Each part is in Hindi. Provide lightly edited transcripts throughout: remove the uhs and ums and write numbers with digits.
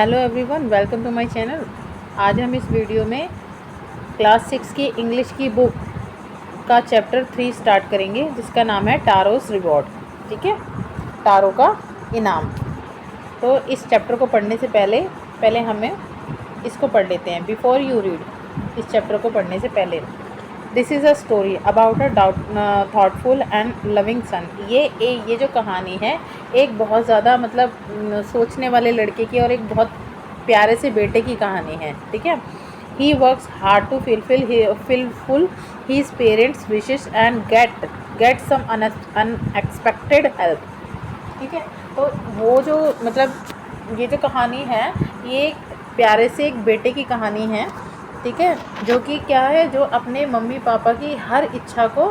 Hello everyone, welcome to my channel. आज हम इस वीडियो में क्लास 6 की इंग्लिश की बुक का चैप्टर 3 स्टार्ट करेंगे, जिसका नाम है टारोस रिवॉर्ड। ठीक है, टारो का इनाम। तो इस चैप्टर को पढ़ने से पहले हमें इसको पढ़ लेते हैं। बिफोर यू रीड, इस चैप्टर को पढ़ने से पहले, this is a story about a thoughtful and loving son. ये जो कहानी है, एक बहुत ज़्यादा सोचने वाले लड़के की और एक बहुत प्यारे से बेटे की कहानी है। ठीक है, he works hard to fulfil his parents wishes and get some unexpected help. ठीक है, तो वो जो ये जो कहानी है, ये एक प्यारे से एक बेटे की कहानी है। ठीक है, जो कि क्या है, जो अपने मम्मी पापा की हर इच्छा को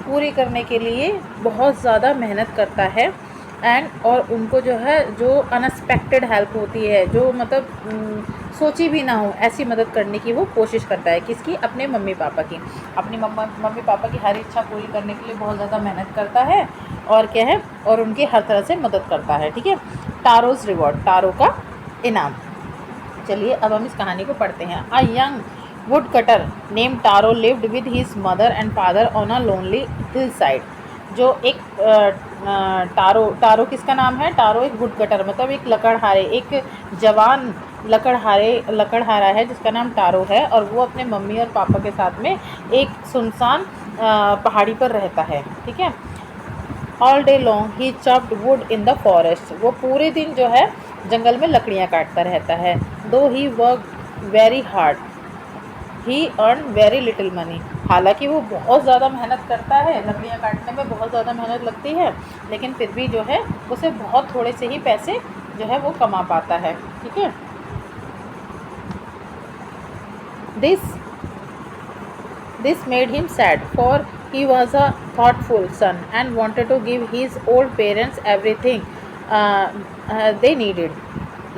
पूरी करने के लिए बहुत ज़्यादा मेहनत करता है। और उनको जो है, जो अनएक्सपेक्टेड हेल्प होती है, जो सोची भी ना हो, ऐसी मदद करने की वो कोशिश करता है। किसकी? अपने मम्मी पापा की। अपनी मम्मी पापा की हर इच्छा पूरी करने के लिए बहुत ज़्यादा मेहनत करता है, और क्या है, और उनकी हर तरह से मदद करता है। ठीक है, टारोस रिवॉर्ड, टारो का इनाम। चलिए अब हम इस कहानी को पढ़ते हैं। A young would cutter name Taro lived with his mother and father on a lonely hillside. जो एक टारो किसका नाम है? टारो एक वुड कटर, मतलब एक लकड़हारे, एक जवान लकड़हारा है, जिसका नाम टारो है। और वो अपने मम्मी और पापा के साथ में एक सुनसान पहाड़ी पर रहता है। ठीक है, all day long he chopped would in the forest. वो पूरे दिन जो है जंगल में लकड़ियाँ काटता रहता है। दो ही वर्क वेरी हार्ड ही अर्न वेरी लिटिल मनी। हालांकि वो बहुत ज़्यादा मेहनत करता है, लकड़ियाँ काटने में बहुत ज़्यादा मेहनत लगती है, लेकिन फिर भी जो है उसे बहुत थोड़े से ही पैसे जो है वो कमा पाता है। ठीक है, this This made him sad, for he was a thoughtful son and wanted to give his old parents everything they needed.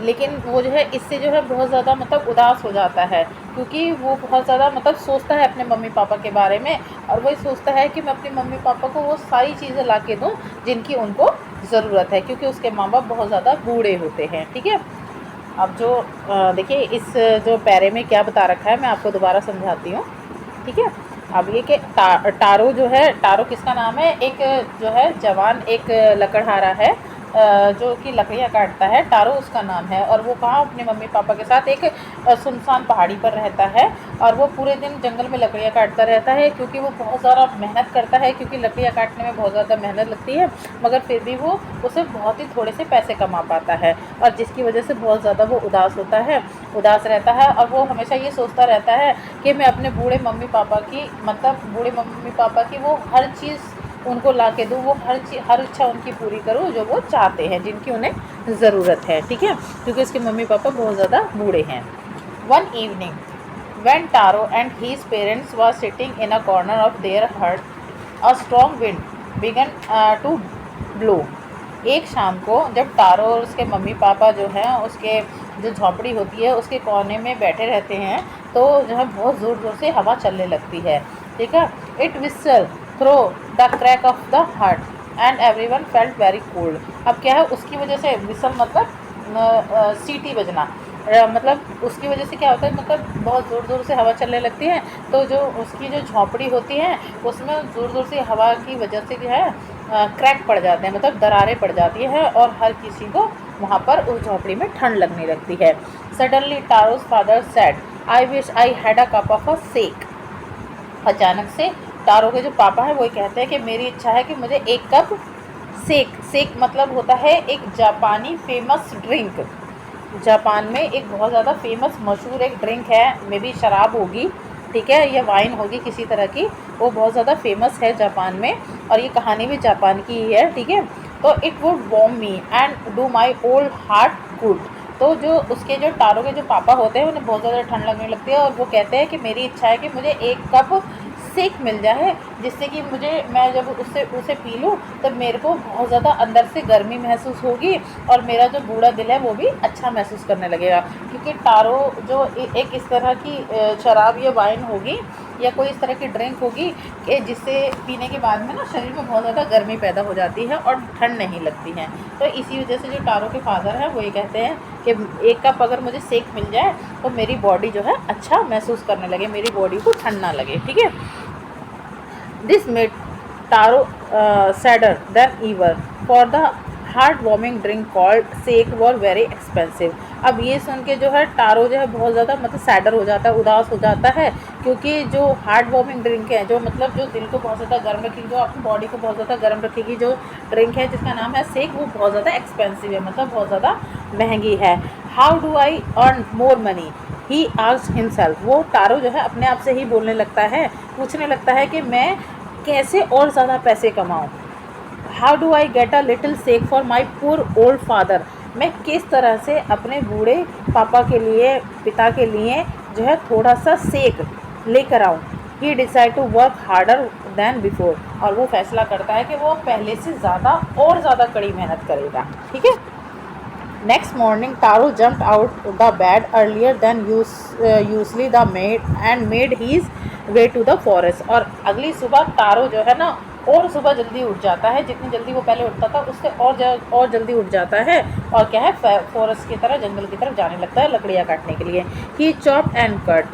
लेकिन वो जो है, इससे जो है बहुत ज़्यादा उदास हो जाता है, क्योंकि वो बहुत ज़्यादा सोचता है अपने मम्मी पापा के बारे में, और वही सोचता है कि मैं अपने मम्मी पापा को वो सारी चीज़ें ला के दूँ जिनकी उनको ज़रूरत है, क्योंकि उसके माँ बाप बहुत ज़्यादा बूढ़े होते हैं। ठीक है, अब जो देखिए, इस जो पैरे में क्या बता रखा है, मैं आपको दोबारा समझाती हूँ। ठीक है, अब ये कि टारो जो है, टारो किसका नाम है? एक जो है जवान, एक लकड़हारा है, जो कि लकड़ियाँ काटता है। टारो उसका नाम है, और वो कहाँ अपने मम्मी पापा के साथ एक सुनसान पहाड़ी पर रहता है। और वो पूरे दिन जंगल में लकड़ियाँ काटता रहता है, क्योंकि वो बहुत ज़्यादा मेहनत करता है, क्योंकि लकड़ियाँ काटने में बहुत ज़्यादा मेहनत लगती है, मगर फिर भी वो उसे बहुत ही थोड़े से पैसे कमा पाता है, और जिसकी वजह से बहुत ज़्यादा वो उदास रहता है। और वो हमेशा ये सोचता रहता है कि मैं अपने बूढ़े मम्मी पापा की वो हर चीज़ उनको ला के दूँ, वो हर इच्छा उनकी पूरी करूँ जो वो चाहते हैं, जिनकी उन्हें ज़रूरत है। ठीक है, क्योंकि उसके मम्मी पापा बहुत ज़्यादा बूढ़े हैं। One evening when Taro and his parents were sitting in a corner of their hut, a strong wind began to blow. एक शाम को जब टारो और उसके मम्मी पापा जो हैं, उसके जो झोंपड़ी होती है उसके कोने में बैठे रहते हैं, तो जो है बहुत ज़ोर ज़ोर से हवा चलने लगती है। ठीक है, it whistle through the crack of the hut and everyone felt very cold. अब क्या है, उसकी वजह से विसल सीटी बजना, उसकी वजह से क्या होता है, बहुत ज़ोर ज़ोर से हवा चलने लगती है, तो जो उसकी जो झोंपड़ी होती है उसमें ज़ोर ज़ोर से हवा की वजह से जो है क्रैक पड़ जाते हैं, दरारें पड़ जाती है, और हर किसी को वहाँ पर उस झोंपड़ी में ठंड लगने लगती है। Suddenly Taro's father said, I wish I had a cup of a sake. अचानक से टारो के जो पापा हैं वो कहते हैं कि मेरी इच्छा है कि मुझे एक कप सेक मतलब होता है एक जापानी फेमस ड्रिंक। जापान में एक बहुत ज़्यादा फेमस मशहूर एक ड्रिंक है, मे बी शराब होगी, ठीक है, या वाइन होगी किसी तरह की, वो बहुत ज़्यादा फेमस है जापान में, और ये कहानी भी जापान की ही है। ठीक है, तो it would warm me and do my old heart good. तो जो उसके जो टारो के जो पापा होते हैं उन्हें बहुत ज़्यादा ठंड लगने लगती है, और वो कहते हैं कि मेरी इच्छा है कि मुझे एक कप सेक मिल जाए, जिससे कि मैं जब उसे पी लूँ तब मेरे को बहुत ज़्यादा अंदर से गर्मी महसूस होगी, और मेरा जो बूढ़ा दिल है वो भी अच्छा महसूस करने लगेगा। क्योंकि टारो जो एक इस तरह की शराब या वाइन होगी या कोई इस तरह की ड्रिंक होगी कि जिससे पीने के बाद में ना शरीर में बहुत ज़्यादा गर्मी पैदा हो जाती है और ठंड नहीं लगती है। तो इसी वजह से जो टारो के फादर हैं वो ये कहते हैं कि एक कप अगर मुझे सेक मिल जाए तो मेरी बॉडी जो है अच्छा महसूस करने लगे, मेरी बॉडी को ठंड ना लगे, ठीक है। This made Taro sadder than ever for the heart warming drink called sake was very expensive. अब ये सुन के जो है टारो जो है बहुत ज़्यादा मतलब सैडर हो जाता है, उदास हो जाता है, क्योंकि जो हार्ट वार्मिंग ड्रिंक है, जो मतलब जो दिल को बहुत ज़्यादा गर्म रखेगी, जो अपनी बॉडी को बहुत ज़्यादा गर्म रखेगी, जो ड्रिंक है जिसका नाम है सेक, वो बहुत ज़्यादा एक्सपेंसिव है, मतलब बहुत ज़्यादा महंगी है। How do I earn more money he asked himself. वो टारो जो है अपने आप से ही बोलने लगता है, पूछने लगता है कि मैं कैसे और ज़्यादा पैसे कमाऊँ। How do I get a little sake for my poor old father. मैं किस तरह से अपने बूढ़े पापा के लिए, पिता के लिए जो है थोड़ा सा सेक लेकर आऊँ। He decide to work harder than before. और वो फैसला करता है कि वो पहले से ज़्यादा और ज़्यादा कड़ी मेहनत करेगा, ठीक है। Next morning, Taro jumped out the bed earlier than usually the maid and made his way to the forest। और अगली सुबह टारो जो है ना और सुबह जल्दी उठ जाता है, जितनी जल्दी वो पहले उठता था उससे और जल्दी उठ जाता है, और क्या है फॉरेस्ट की तरह, जंगल की तरफ जाने लगता है लकड़ियाँ काटने के लिए। He chopped and cut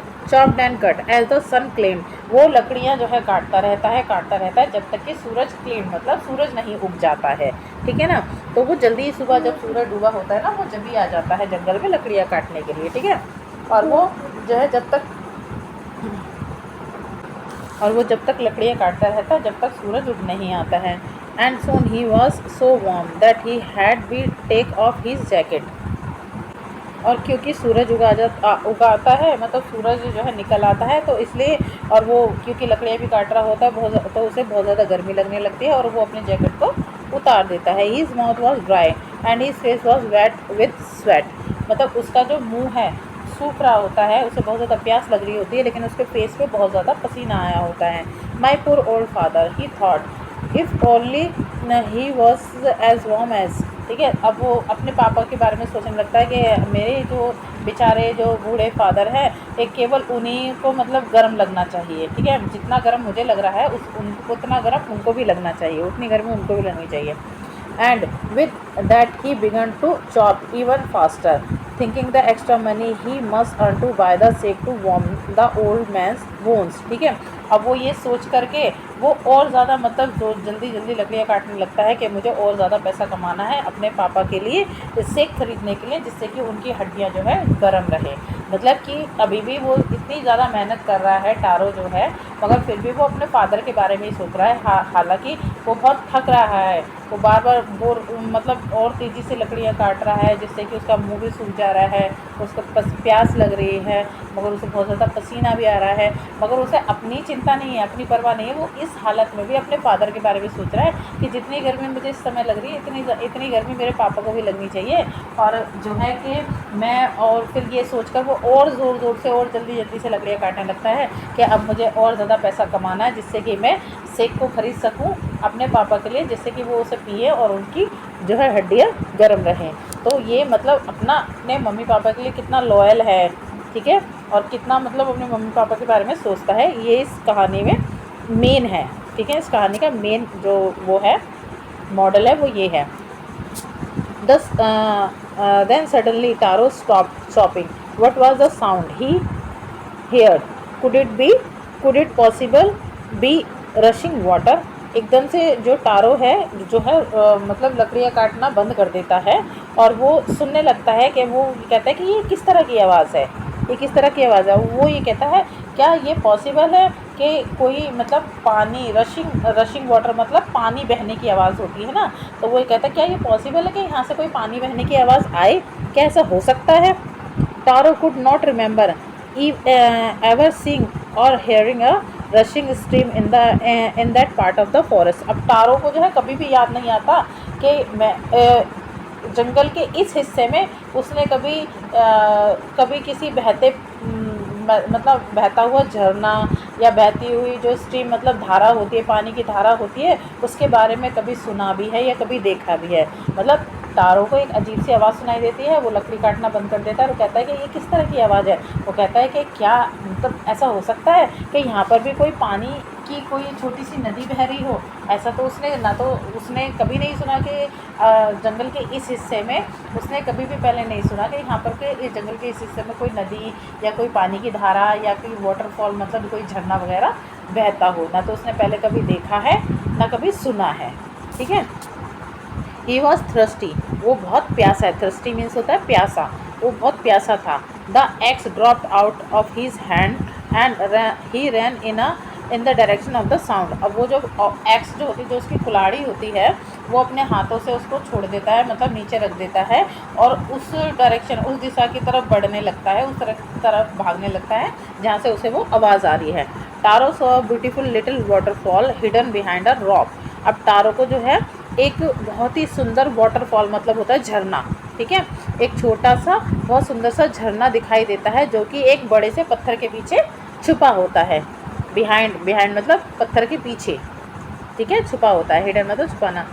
as the sun climb. वो लकड़ियाँ जो है काटता रहता है जब तक कि सूरज क्लेम मतलब सूरज नहीं उग जाता है, ठीक है ना। तो वो जल्दी सुबह जब सूरज डूबा होता है ना, वो जल्दी आ जाता है जंगल में लकड़ियाँ काटने के लिए, ठीक है। और वो जो है जब तक लकड़ियाँ काटता रहता है जब तक सूरज उग नहीं आता है। And soon he was so warm that he had be take off his jacket. और क्योंकि सूरज उगाता है, मतलब सूरज जो है निकल आता है, तो इसलिए, और वो क्योंकि लकड़ियाँ भी काट रहा होता है तो उसे बहुत ज़्यादा गर्मी लगने लगती है और वो अपने जैकेट को उतार देता है। His mouth was dry and his face was wet with sweat. मतलब उसका जो मुंह है सूख रहा होता है, उसे बहुत ज़्यादा प्यास लग रही होती है, लेकिन उसके फेस पे बहुत ज़्यादा पसीना आया होता है। My poor old father he thought if only he was as warm as, ठीक है। अब वो अपने पापा के बारे में सोचने लगता है कि मेरे जो बेचारे जो बूढ़े फादर हैं, एक केवल उन्हीं को मतलब गर्म लगना चाहिए, ठीक है। जितना गर्म मुझे लग रहा है उतना गर्म उनको भी लगना चाहिए, उतनी गर्मी उनको भी लगनी चाहिए। And with that he began to chop even faster, thinking the extra money he must earn to buy the sake to warm the old man's wounds, ठीक है। अब वो ये सोच करके वो और ज़्यादा मतलब जो जल्दी जल्दी लकड़ियाँ काटने लगता है कि मुझे और ज़्यादा पैसा कमाना है अपने पापा के लिए, सेक खरीदने के लिए, जिससे कि उनकी हड्डियाँ जो है गर्म रहे। मतलब कि अभी भी वो इतनी ज़्यादा मेहनत कर रहा है टारो जो है, मगर फिर भी वो अपने फादर के बारे में ही सोच रहा है। हालांकि वो बहुत थक रहा है, वो बार बार मतलब और तेज़ी से लकड़ियाँ काट रहा है, जिससे कि उसका मुंह भी सूख जा रहा है, उसको प्यास लग रही है, मगर उसे बहुत ज़्यादा पसीना भी आ रहा है, मगर उसे अपनी चिंता नहीं है, अपनी परवाह नहीं है। वो इस हालत में भी अपने फादर के बारे में सोच रहा है कि जितनी गर्मी मुझे इस समय लग रही है, इतनी गर्मी मेरे पापा को भी लगनी चाहिए। और जो है कि मैं, और फिर ये सोचकर वो और ज़ोर ज़ोर से और जल्दी से लकड़ियाँ काटने लगता है कि अब मुझे और ज़्यादा पैसा कमाना है, जिससे कि मैं सेक को ख़रीद सकूं अपने पापा के लिए, जिससे कि वो उसे पिए और उनकी जो है हड्डियाँ गर्म रहें। तो ये मतलब अपने मम्मी पापा के लिए कितना लॉयल है, ठीक है, और कितना मतलब अपने मम्मी पापा के बारे में सोचता है, ये इस कहानी में मेन है, ठीक है। इस कहानी का मेन जो वो है मॉडल है वो ये है। Thus, then suddenly Taro stopped chopping. What was the sound he heard? Could it be? Could it possible be rushing water? एकदम से जो टारो है जो है मतलब लकड़ियाँ काटना बंद कर देता है और वो सुनने लगता है कि वो कहता है कि ये किस तरह की आवाज़ है, ये किस तरह की आवाज़ है। वो ये कहता है क्या ये पॉसिबल है कि कोई मतलब पानी रशिंग वाटर मतलब पानी बहने की आवाज़ होती है ना, तो वो ये कहता है क्या ये पॉसिबल है कि यहाँ से कोई पानी बहने की आवाज़ आए, क्या ऐसा हो सकता है। Taro could not remember ever seeing or hearing a rushing stream in that part of the forest। अब टारो को जो है कभी भी याद नहीं आता कि मैं जंगल के इस हिस्से में उसने कभी किसी मतलब बहता हुआ झरना या बहती हुई जो स्ट्रीम मतलब धारा होती है, पानी की धारा होती है, उसके बारे में कभी सुना भी है या कभी देखा भी है। मतलब तारो को एक अजीब सी आवाज़ सुनाई देती है, वो लकड़ी काटना बंद कर देता है और कहता है कि ये किस तरह की आवाज़ है। वो कहता है कि क्या मतलब ऐसा हो सकता है कि यहाँ पर भी कोई पानी की कोई छोटी सी नदी बह रही हो। ऐसा तो उसने ना तो उसने कभी नहीं सुना कि जंगल के इस हिस्से में, उसने कभी भी पहले नहीं सुना कि यहाँ पर के इस जंगल के इस हिस्से में कोई नदी या कोई पानी की धारा या कोई वाटरफॉल मतलब कोई झरना वगैरह बहता हो। ना तो उसने पहले कभी देखा है ना कभी सुना है। ठीक है। ही वॉज थ्रस्टी, वो बहुत प्यासा है। थ्रस्टी मीन्स होता है प्यासा, वो बहुत प्यासा था। The axe dropped out of his hand and he ran in the direction of the sound. अब वो जो एक्स जो होती है, जो उसकी कुल्हाड़ी होती है, वो अपने हाथों से उसको छोड़ देता है, मतलब नीचे रख देता है और उस डायरेक्शन, उस दिशा की तरफ बढ़ने लगता है, उस तरफ भागने लगता है जहाँ से उसे वो आवाज़ आ रही है। Taro saw beautiful little waterfall hidden behind a rock. अब टारो को जो है एक बहुत ही सुंदर वाटरफॉल मतलब होता है झरना, ठीक है, एक छोटा सा बहुत सुंदर सा झरना दिखाई देता है जो कि एक बड़े से पत्थर के पीछे छुपा होता है। बिहाइंड मतलब पत्थर के पीछे, ठीक है, छुपा होता है। हिडन मतलब छुपाना।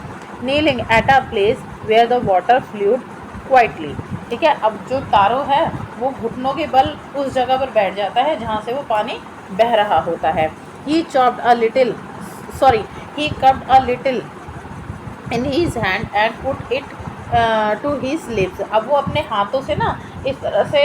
Kneeling at a place where the water flowed quietly. ठीक है। अब जो टारो है वो घुटनों के बल उस जगह पर बैठ जाता है जहाँ से वो पानी बह रहा होता है। He chopped a little he cupped a little in his hand and put it to his lips। अब वो अपने हाथों से ना इस तरह से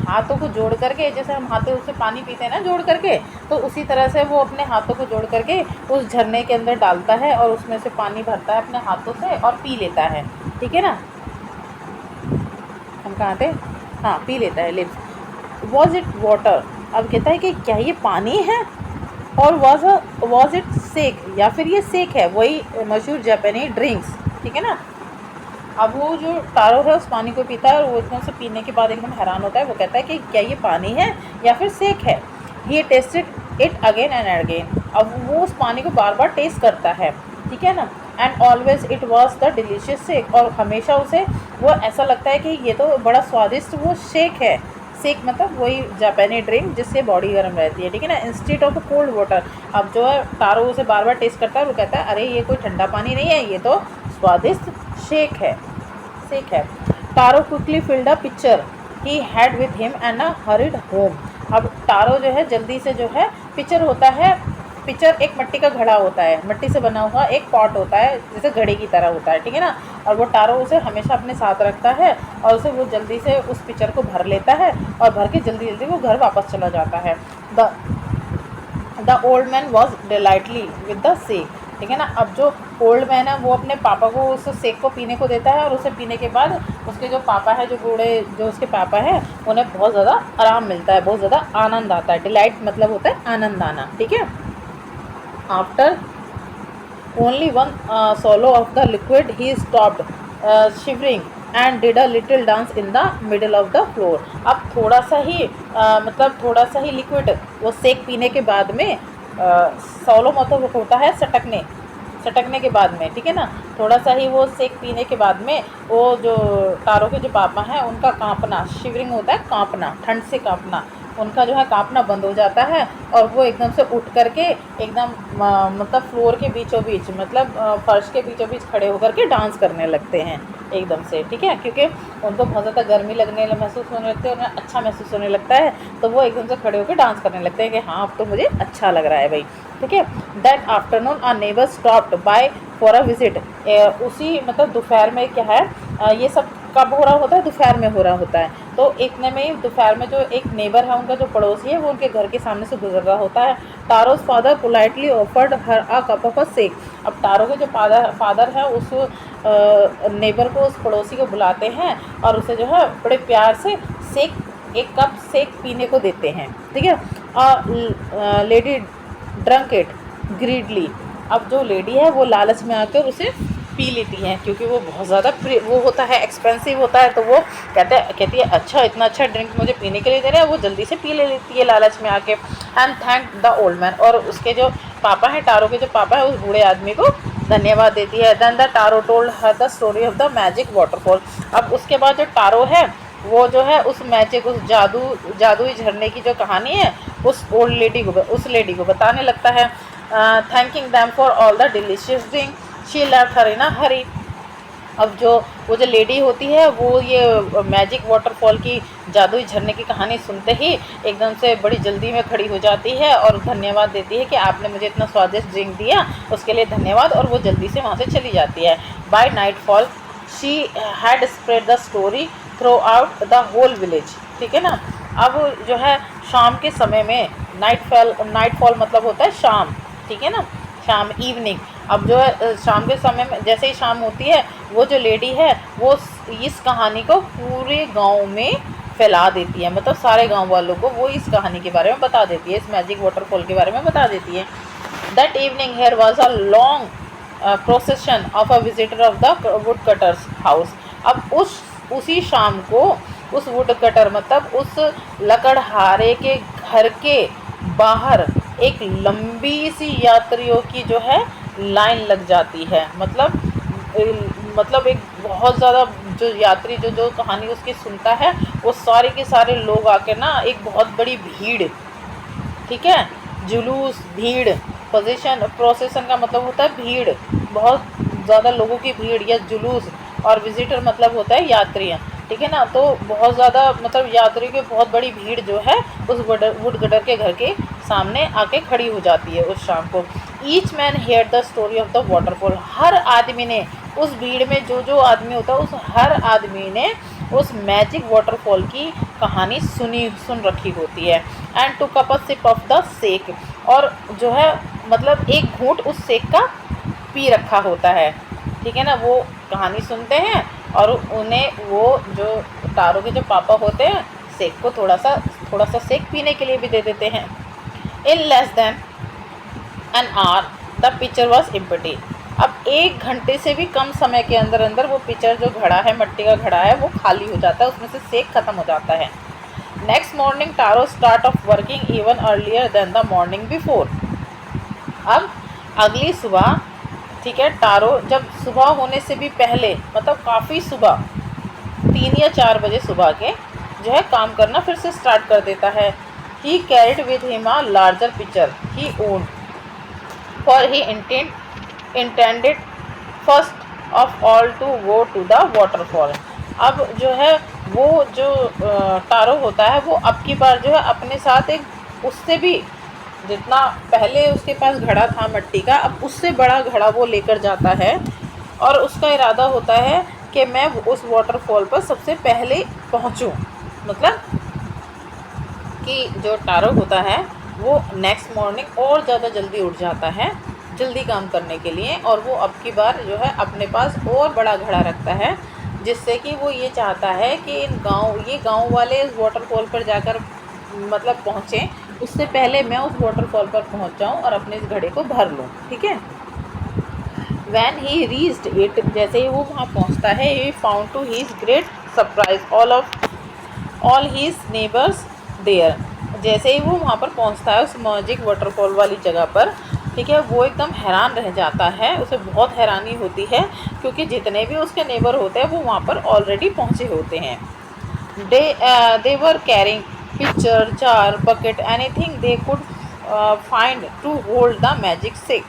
हाथों को जोड़ करके, जैसे हम हाथों से पानी पीते हैं ना जोड़ करके, तो उसी तरह से वो अपने हाथों को जोड़ करके उस झरने के अंदर डालता है और उसमें से पानी भरता है अपने हाथों से और पी लेता है। ठीक है ना। हम कहाँ थे? हाँ, पी लेता है। लिप्स। Was it water. अब कहता है कि क्या ये पानी है, और वॉज इट सेक, या फिर ये सेक है, वही मशहूर जापानी ड्रिंक्स। ठीक है ना। अब वो जो टारो है उस पानी को पीता है और वो एकदम से पीने के बाद एकदम हैरान होता है। वो कहता है कि क्या ये पानी है या फिर सेक है। He tasted it again and again. अब वो उस पानी को बार बार टेस्ट करता है। ठीक है ना। And always it was the delicious shake. और हमेशा उसे वो ऐसा लगता है कि ये तो बड़ा स्वादिष्ट वो शेक है। सेक मतलब वही जापानी ड्रिंक जिससे बॉडी गर्म रहती है। ठीक है ना। Instead of cold water. अब जो है टारो उसे बार बार टेस्ट करता है और वो कहता है अरे ये कोई ठंडा पानी नहीं है, ये तो स्वादिष्ट सेक है। Taro quickly filled a pitcher he had with him and hurried home. अब टारो जो है जल्दी से जो है पिक्चर होता है, पिक्चर एक मिट्टी का घड़ा होता है, मिट्टी से बना हुआ एक पॉट होता है जैसे घड़े की तरह होता है। ठीक है ना। और वो टारो उसे हमेशा अपने साथ रखता है और उसे वो जल्दी से उस पिक्चर को भर लेता है और भर के जल्दी जल्दी वो घर वापस चला जाता है। The old man was delightly with the sake. ठीक है ना। अब जो ओल्ड मैन है वो अपने पापा को उस सेक को पीने को देता है और उसे पीने के बाद उसके जो पापा है, जो बूढ़े जो उसके पापा हैं, उन्हें बहुत ज़्यादा आराम मिलता है, बहुत ज़्यादा आनंद आता है। डिलाइट मतलब होता है आनंद आना। ठीक है। After only one swallow of the liquid he stopped shivering and did a little dance in the middle of the floor। अब थोड़ा सा ही मतलब थोड़ा सा ही लिक्विड वो सेक पीने के बाद में सॉलो मतलब होता है सटकने के बाद में। ठीक है ना। थोड़ा सा ही वो सेक पीने के बाद में वो जो टारो के जो पापा हैं उनका कांपना, शिवरिंग होता है कांपना, ठंड से कांपना, उनका जो है कांपना बंद हो जाता है और वो एकदम से उठ करके एकदम मतलब फ्लोर के बीचों बीच मतलब फर्श के बीचों बीच खड़े होकर के डांस करने लगते हैं एकदम से। ठीक है। क्योंकि उनको बहुत ज़्यादा गर्मी महसूस होने लगती है, उन्हें अच्छा महसूस होने लगता है, तो वो एकदम से खड़े होकर डांस करने लगते हैं कि हाँ अब तो मुझे अच्छा लग रहा है भाई। ठीक है। That afternoon a neighbour stopped by for a visit. उसी मतलब दोपहर में क्या है, ये सब कब हो रहा होता है, दोपहर में हो रहा होता है। तो इतने में ही दोपहर में जो एक नेबर है उनका जो पड़ोसी है वो उनके घर के सामने से गुजर रहा होता है। Taro's father politely offered her a cup of a sake. अब टारो के जो फादर है उस नेबर को, उस पड़ोसी को बुलाते हैं और उसे जो है बड़े प्यार से एक कप सेक पीने को देते हैं। ठीक है। Lady drunk it greedily. अब जो लेडी है वो लालच में आकर उसे पी लेती हैं क्योंकि वो बहुत ज़्यादा वो होता है, एक्सपेंसिव होता है, तो वो कहती है अच्छा इतना अच्छा ड्रिंक मुझे पीने के लिए दे रहे हैं, वो जल्दी से पी ले लेती है लालच में आके। And thank the old man. और उसके जो पापा हैं, टारो के जो पापा हैं, उस बूढ़े आदमी को धन्यवाद देती है। Then the Taro told her the story of the magic waterfall. अब उसके बाद जो टारो है वो जो है उस मैजिक, उस जादुई झरने की जो कहानी है उस लेडी को बताने लगता है। Thanking them for all the delicious drink she left her in a hurry. अब वो जो लेडी होती है वो ये मैजिक वाटरफॉल की जादुई झरने की कहानी सुनते ही एकदम से बड़ी जल्दी में खड़ी हो जाती है और धन्यवाद देती है कि आपने मुझे इतना स्वादिष्ट ड्रिंक दिया, उसके लिए धन्यवाद, और वो जल्दी से वहाँ से चली जाती है। By nightfall she had spread the story throughout the whole village. ठीक है ना। अब जो है शाम के समय में, नाइटफॉल मतलब होता है शाम, ठीक है ना, शाम, इवनिंग। अब जो है शाम के समय में जैसे ही शाम होती है, वो जो लेडी है वो इस कहानी को पूरे गांव में फैला देती है, मतलब सारे गांव वालों को वो इस कहानी के बारे में बता देती है, इस मैजिक वाटरफॉल के बारे में बता देती है। That evening there was a long procession of a visitor of the woodcutter's house. अब उसी शाम को उस वुड कटर मतलब उस लकड़हारे के घर के बाहर एक लंबी सी यात्रियों की जो है लाइन लग जाती है। मतलब एक बहुत ज़्यादा जो यात्री जो कहानी उसकी सुनता है, वो सारे के सारे लोग आके ना एक बहुत बड़ी भीड़, ठीक है, जुलूस, भीड़, प्रोसेशन का मतलब होता है भीड़, बहुत ज़्यादा लोगों की भीड़ या जुलूस, और विजिटर मतलब होता है यात्रियाँ, ठीक है ना। तो बहुत ज़्यादा मतलब यात्रियों की बहुत बड़ी भीड़ जो है उस वुडकटर के घर के सामने आके खड़ी हो जाती है उस शाम को। Each man hear the story of the waterfall. हर आदमी ने, उस भीड़ में जो आदमी होता है, उस हर आदमी ने उस मैजिक वाटरफॉल की कहानी सुन रखी होती है। And to cup a sip of the sake, और जो है मतलब एक घूंट उस सेक का पी रखा होता है, ठीक है ना। वो कहानी सुनते हैं और उन्हें वो जो तारों के जो पापा होते हैं सेक को थोड़ा सा सेक पीने के लिए भी दे देते हैं। In less than an hour the picture was empty. अब 1 घंटे से भी कम समय के अंदर अंदर वो पिक्चर जो घड़ा है, मिट्टी का घड़ा है, वो खाली हो जाता है, उसमें से सेक खत्म हो जाता है। Next morning Taro start off working even earlier than the morning before. अब अगली सुबह, ठीक है, टारो जब सुबह होने से भी पहले, मतलब काफ़ी सुबह 3 या 4 बजे सुबह के जो है काम करना फिर से स्टार्ट कर देता है। He carried with him a larger pitcher he own, for he intended first of all to go to the waterfall. अब जो है वो जो टारो होता है वो अब की बार जो है अपने साथ एक उससे भी जितना पहले उसके पास घड़ा था मिट्टी का, अब उससे बड़ा घड़ा वो लेकर जाता है, और उसका इरादा होता है कि मैं उस वाटरफॉल पर सबसे पहले पहुंचूं। मतलब कि जो टारो होता है वो नेक्स्ट मॉर्निंग और ज़्यादा जल्दी उठ जाता है जल्दी काम करने के लिए, और वो अब की बार जो है अपने पास और बड़ा घड़ा रखता है, जिससे कि वो ये चाहता है कि ये गांव वाले इस वाटरफॉल पर जाकर मतलब पहुँचें, उससे पहले मैं उस वाटरफॉल पर पहुँच जाऊँ और अपने इस घड़े को भर लूँ, ठीक है। वैन ही रीच्ड इट, जैसे ही वो वहाँ पहुँचता है, he found to his great surprise all his neighbours there. जैसे ही वो वहाँ पर पहुँचता है उस मैजिक वाटरफॉल वाली जगह पर, ठीक है, वो एकदम हैरान रह जाता है, उसे बहुत हैरानी होती है क्योंकि जितने भी उसके नेबर होते हैं वो वहाँ पर ऑलरेडी पहुँचे होते हैं। They were carrying pitcher, jar, bucket, anything they could find to hold the magic stick.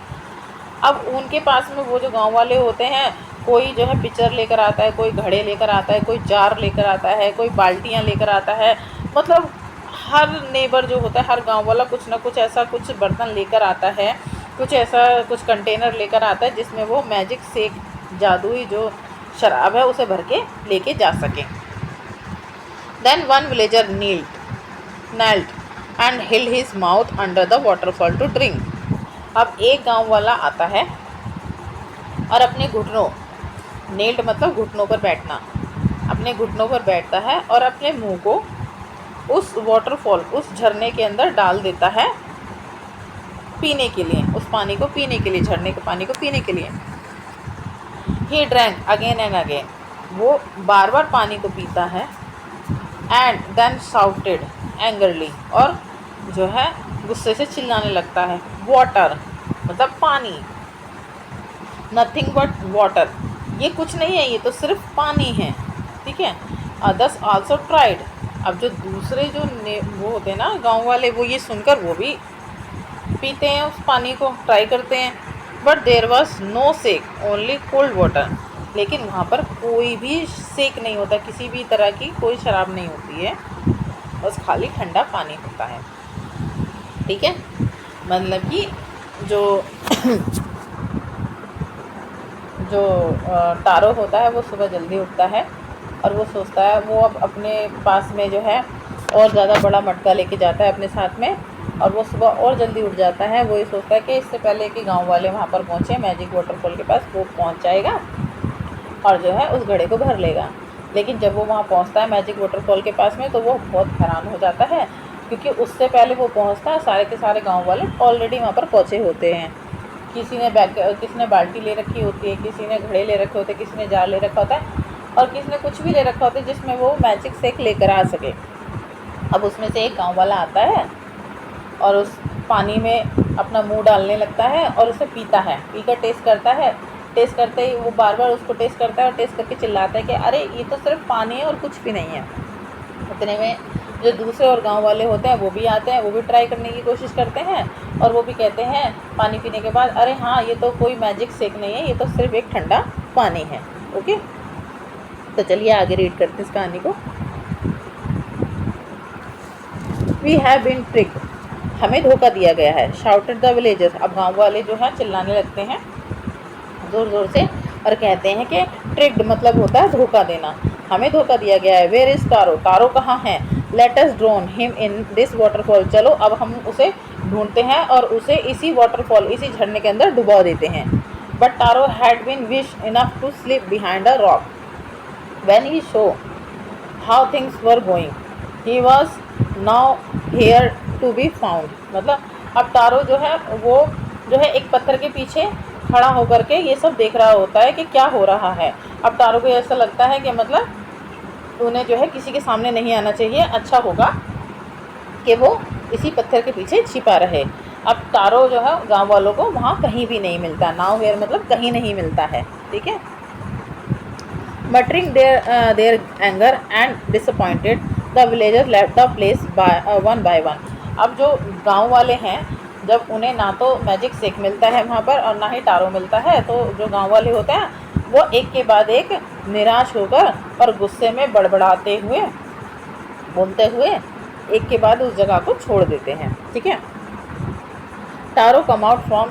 अब उनके पास में वो जो गांव वाले होते हैं, कोई जो है पिक्चर लेकर आता है, कोई घड़े लेकर आता है, कोई जार लेकर आता है, कोई बाल्टियाँ लेकर आता है, मतलब हर नेबर जो होता है, हर गांव वाला कुछ ना कुछ ऐसा कुछ बर्तन लेकर आता है, कुछ ऐसा कुछ कंटेनर लेकर आता है जिसमें वो मैजिक सेक, जादुई जो शराब है, उसे भर के लेके जा सकें। Then one villager knelt and held his mouth under the waterfall to drink. अब एक गांव वाला आता है और अपने घुटनों, नेल्ड मतलब घुटनों पर बैठना, अपने घुटनों पर बैठता है और अपने मुंह को उस वाटरफॉल, उस झरने के अंदर डाल देता है पीने के लिए, उस पानी को पीने के लिए, झरने के पानी को पीने के लिए। He drank again and again, वो बार बार पानी को पीता है। एंड देन शाउटेड एंगरली, और जो है गुस्से से चिल्लाने लगता है। वाटर मतलब पानी, नथिंग बट वाटर, ये कुछ नहीं है, ये तो सिर्फ पानी है, ठीक है। अदर्स आल्सो ट्राइड, अब जो दूसरे जो वो होते हैं ना गांव वाले, वो ये सुनकर वो भी पीते हैं उस पानी को, ट्राई करते हैं। But there was no sake, only cold water, लेकिन वहाँ पर कोई भी सेक नहीं होता, किसी भी तरह की कोई शराब नहीं होती है, बस खाली ठंडा पानी होता है। ठीक है, मतलब कि जो जो टारो होता है वो सुबह जल्दी उठता है और वो सोचता है, वो अब अपने पास में जो है और ज़्यादा बड़ा मटका लेके जाता है अपने साथ में, और वो सुबह और जल्दी उठ जाता है। वो ये सोचता है कि इससे पहले कि गांव वाले वहाँ पर पहुँचे मैजिक वाटरफॉल के पास, वो पहुँच जाएगा और जो है उस घड़े को भर लेगा। लेकिन जब वो वहाँ पहुँचता है मैजिक वाटरफॉल के पास में, तो वो बहुत हैरान हो जाता है, क्योंकि उससे पहले वो पहुँचता है सारे के सारे गाँव वाले ऑलरेडी वहाँ पर पहुँचे होते हैं। किसी ने बाल्टी ले रखी होती है, किसी ने घड़े ले रखे होते हैं, किसी ने जार ले रखा होता है, और किसी ने कुछ भी ले रखा होता है जिसमें वो मैजिक सेक लेकर आ सके। अब उसमें से एक गाँव वाला आता है और उस पानी में अपना मुंह डालने लगता है और उसे पीता है, पीकर टेस्ट करता है। टेस्ट करते ही वो बार बार उसको टेस्ट करता है और टेस्ट करके चिल्लाता है कि अरे ये तो सिर्फ पानी है और कुछ भी नहीं है। इतने में जो दूसरे और गांव वाले होते हैं वो भी आते हैं, वो भी ट्राई करने की कोशिश करते हैं, और वो भी कहते हैं पानी पीने के बाद, अरे हाँ ये तो कोई मैजिक सेक नहीं है, ये तो सिर्फ एक ठंडा पानी है। ओके, तो चलिए आगे रीड करते हैं इस कहानी को। वी हैव बीन ट्रिक्ड, हमें धोखा दिया गया है। शाउटेड द विलेजर्स, अब गाँव वाले जो है चिल्लाने लगते हैं ज़ोर ज़ोर से और कहते हैं कि ट्रिक्ड मतलब होता है धोखा देना, हमें धोखा दिया गया है। वेयर इज़ टारो, टारो कहाँ है? Let us drone him in this waterfall, चलो अब हम उसे ढूंढते हैं और उसे इसी वाटरफॉल, इसी झरने के अंदर डुबा देते हैं। But Taro had been wise enough to slip behind a rock when he saw how things were going, he was nowhere to be found. मतलब अब टारो जो है वो जो है एक पत्थर के पीछे खड़ा होकर के ये सब देख रहा होता है कि क्या हो रहा है। अब टारो को ऐसा लगता है कि मतलब उन्हें जो है किसी के सामने नहीं आना चाहिए, अच्छा होगा कि वो इसी पत्थर के पीछे छिपा रहे। अब टारो जो है गांव वालों को वहाँ कहीं भी नहीं मिलता, नाउ वेयर मतलब कहीं नहीं मिलता है। ठीक है, muttering their anger and disappointed the villagers left the place one by one. अब जो गांव वाले हैं, जब उन्हें ना तो मैजिक सेक मिलता है वहाँ पर और ना ही टारो मिलता है, तो जो गांव वाले होते हैं वो एक के बाद एक निराश होकर और गुस्से में बड़बड़ाते हुए बोलते हुए एक के बाद उस जगह को छोड़ देते हैं। ठीक है, Taro come out from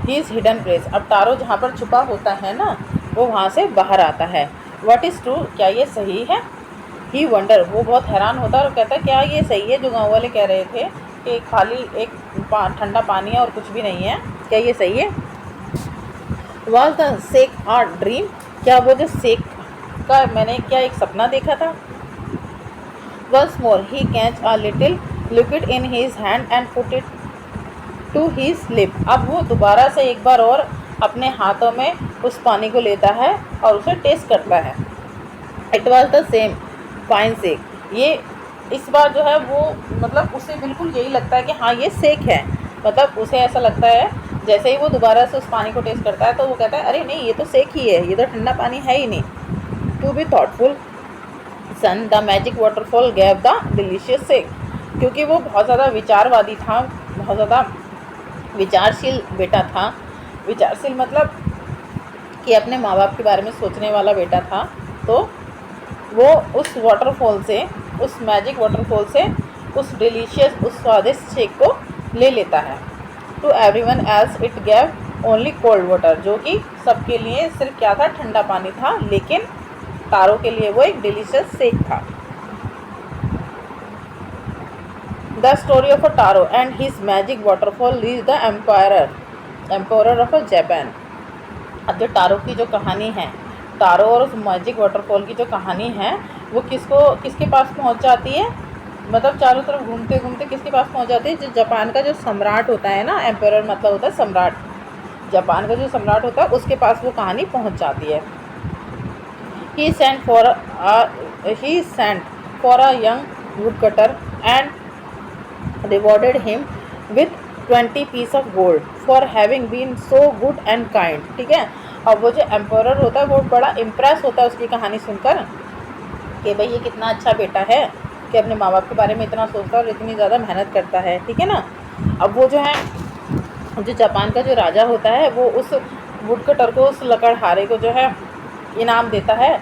his hidden place, अब टारो जहाँ पर छुपा होता है ना वो वहाँ से बाहर आता है। व्हाट इज़ ट्रू, क्या ये सही है? ही वंडर, वो बहुत हैरान होता है और कहता है क्या ये सही है जो गांव वाले कह रहे थे कि खाली एक ठंडा पानी है और कुछ भी नहीं है, क्या ये सही है? Was the sake or dream, क्या वो जो सेक का मैंने क्या एक सपना देखा था? Once more he catch a little liquid in his hand and put it to his lip, अब वो दोबारा से एक बार और अपने हाथों में उस पानी को लेता है और उसे टेस्ट करता है। It was the same fine sake, ये इस बार जो है वो मतलब उसे बिल्कुल यही लगता है कि हाँ ये सेक है, मतलब उसे ऐसा लगता है जैसे ही वो दोबारा से उस पानी को टेस्ट करता है तो वो कहता है अरे नहीं ये तो सेक ही है, ये तो ठंडा पानी है ही नहीं। To be thoughtful son the magic waterfall gave the delicious sake, क्योंकि वो बहुत ज़्यादा विचारवादी था, बहुत ज़्यादा विचारशील बेटा था। विचारशील मतलब कि अपने माँ बाप के बारे में सोचने वाला बेटा था, तो वो उस वाटरफॉल से, उस मैजिक वाटरफॉल से उस डिलीशियस, उस स्वादिष्ट शेक को ले लेता है। To everyone else it gave only cold water, जो कि सबके लिए सिर्फ क्या था, ठंडा पानी था, लेकिन टारो के लिए वो एक डिलीशियस शेक था। The story of a Taro and his magic waterfall reach the empire of Japan. अब जो टारो की जो कहानी है, टारो और उस मैजिक वाटरफॉल की जो कहानी है वो किसके पास पहुंच जाती है, मतलब चारों तरफ घूमते घूमते किसके पास पहुंच जाती है? जो जापान का जो सम्राट होता है ना, एम्पायर मतलब होता है सम्राट, जापान का जो सम्राट होता है उसके पास वो कहानी पहुंच जाती है। He sent for a young would cutter and rewarded him with 20 piece of gold for having been so good and kind। ठीक है, और वो जो एम्पायर होता है वो बड़ा इम्प्रेस होता है उसकी कहानी सुनकर कि भाई ये कितना अच्छा बेटा है कि अपने माँ बाप के बारे में इतना सोचता है और इतनी ज़्यादा मेहनत करता है। ठीक है ना, अब वो जो है जो जापान का जो राजा होता है वो उस वुड कटर को, उस लकड़हारे को जो है इनाम देता है,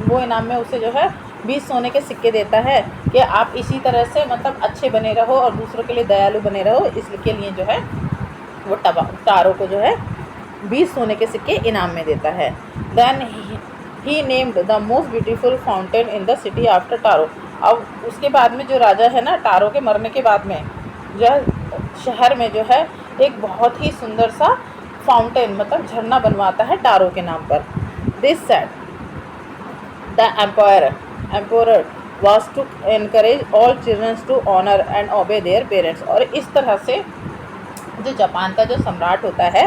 वो इनाम में उसे जो है 20 सोने के सिक्के देता है कि आप इसी तरह से मतलब अच्छे बने रहो और दूसरों के लिए दयालु बने रहो, इसके लिए जो है वो टारो को जो है 20 सोने के सिक्के इनाम में देता है। Then he named the most beautiful fountain in the city after Taro. अब उसके बाद में जो राजा है ना, टारो के मरने के बाद में जो है शहर में जो है एक बहुत ही सुंदर सा फाउंटेन मतलब झरना बनवाता है टारो के नाम पर। This said the empire was to encourage all children to honor and obey their parents। और इस तरह से जो जापान का जो सम्राट होता है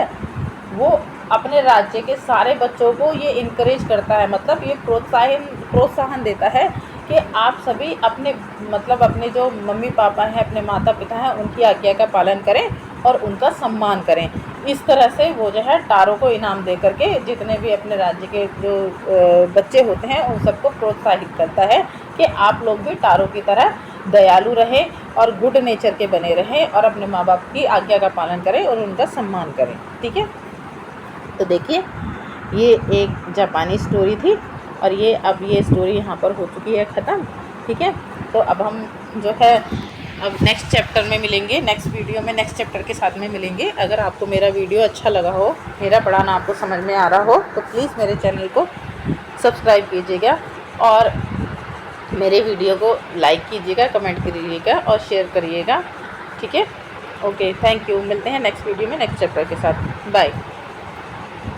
वो अपने राज्य के सारे बच्चों को ये इनकरेज करता है, मतलब ये प्रोत्साहन देता है कि आप सभी अपने मतलब अपने जो मम्मी पापा हैं, अपने माता पिता हैं, उनकी आज्ञा का पालन करें और उनका सम्मान करें। इस तरह से वो जो है टारो को इनाम दे करके जितने भी अपने राज्य के जो बच्चे होते हैं उन सबको प्रोत्साहित करता है कि आप लोग भी टारो की तरह दयालु रहें और गुड नेचर के बने रहें और अपने माँ बाप की आज्ञा का पालन करें और उनका सम्मान करें। ठीक है, तो देखिए ये एक जापानी स्टोरी थी और ये स्टोरी यहाँ पर हो चुकी है ख़त्म। ठीक है, तो अब हम जो है अब नेक्स्ट चैप्टर में मिलेंगे, नेक्स्ट वीडियो में नेक्स्ट चैप्टर के साथ में मिलेंगे। अगर आपको मेरा वीडियो अच्छा लगा हो, मेरा पढ़ाना आपको समझ में आ रहा हो, तो प्लीज़ मेरे चैनल को सब्सक्राइब कीजिएगा और मेरे वीडियो को लाइक कीजिएगा, कमेंट करिएगा और शेयर करिएगा। ठीक है, ओके, थैंक यू। मिलते हैं नेक्स्ट वीडियो में नेक्स्ट चैप्टर के साथ। बाय।